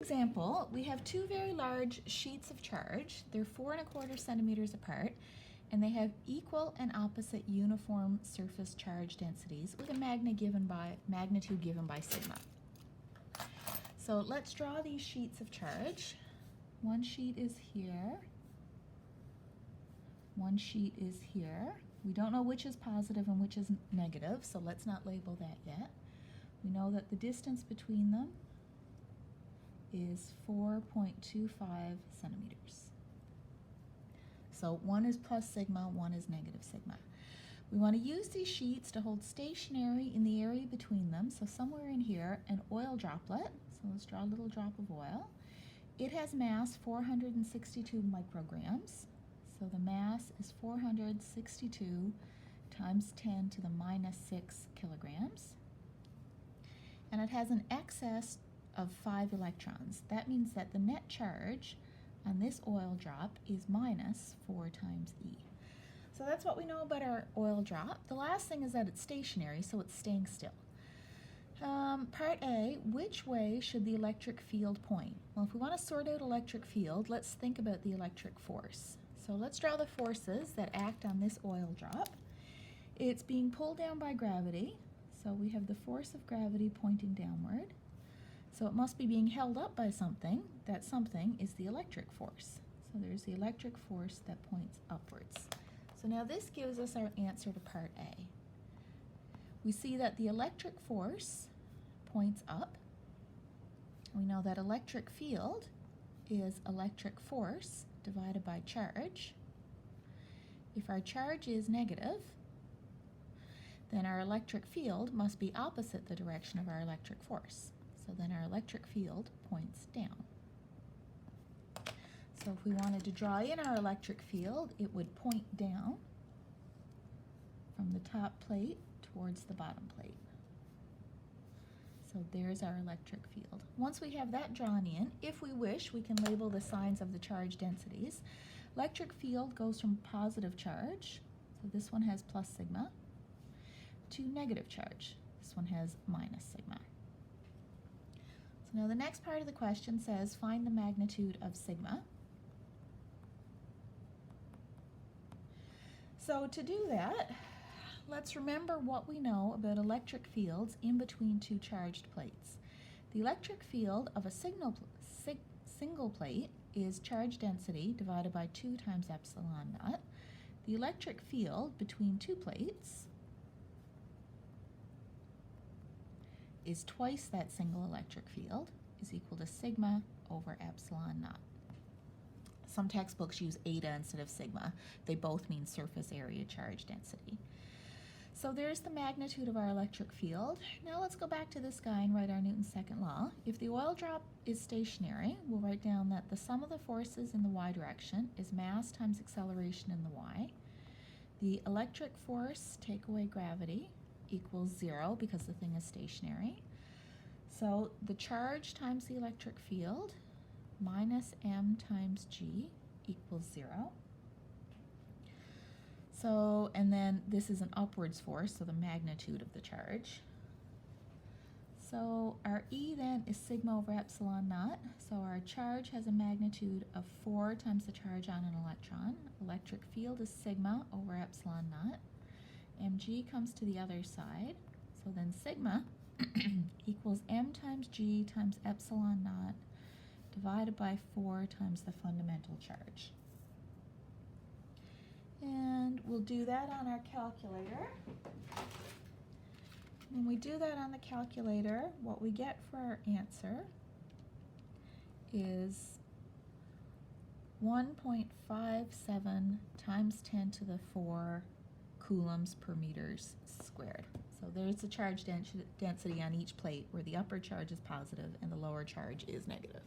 example, we have two very large sheets of charge. They're 4¼ centimeters apart, and they have equal and opposite uniform surface charge densities with a magnitude given by sigma. So let's draw these sheets of charge. One sheet is here. One sheet is here. We don't know which is positive and which is negative, so let's not label that yet. We know that the distance between them is 4.25 centimeters. So one is plus sigma, one is negative sigma. We want to use these sheets to hold stationary in the area between them, so somewhere in here, an oil droplet. So let's draw a little drop of oil. It has mass 462 micrograms. So the mass is 462 times 10 to the minus 6 kilograms. And it has an excess of 5 electrons. That means that the net charge on this oil drop is minus 4 times E. So that's what we know about our oil drop. The last thing is that it's stationary, so it's staying still. Part A, which way should the electric field point? Well, if we want to sort out electric field, let's think about the electric force. So let's draw the forces that act on this oil drop. It's being pulled down by gravity, so we have the force of gravity pointing downward. So it must be being held up by something. That something is the electric force. So there's the electric force that points upwards. So now this gives us our answer to part A. We see that the electric force points up. We know that electric field is electric force divided by charge. If our charge is negative, then our electric field must be opposite the direction of our electric force. So then our electric field points down. So if we wanted to draw in our electric field, it would point down from the top plate towards the bottom plate. So there's our electric field. Once we have that drawn in, if we wish, we can label the signs of the charge densities. Electric field goes from positive charge, so this one has plus sigma, to negative charge. This one has minus sigma. So now the next part of the question says find the magnitude of sigma. So to do that, let's remember what we know about electric fields in between two charged plates. The electric field of a single plate is charge density divided by 2 times epsilon naught. The electric field between two plates is twice that single electric field, is equal to sigma over epsilon naught. Some textbooks use eta instead of sigma. They both mean surface area charge density. So there's the magnitude of our electric field. Now let's go back to this guy and write our Newton's second law. If the oil drop is stationary, we'll write down that the sum of the forces in the y direction is mass times acceleration in the y. The electric force, take away gravity, equals 0 because the thing is stationary. So the charge times the electric field minus m times g equals 0. So, and then this is an upwards force, so the magnitude of the charge. So our E then is sigma over epsilon naught. So our charge has a magnitude of 4 times the charge on an electron. Electric field is sigma over epsilon naught. Mg comes to the other side. So then sigma equals m times g times epsilon naught divided by 4 times the fundamental charge. And we'll do that on our calculator. When we do that on the calculator, what we get for our answer is 1.57 times 10 to the 4 coulombs per meters squared. So there's the charge density on each plate where the upper charge is positive and the lower charge is negative.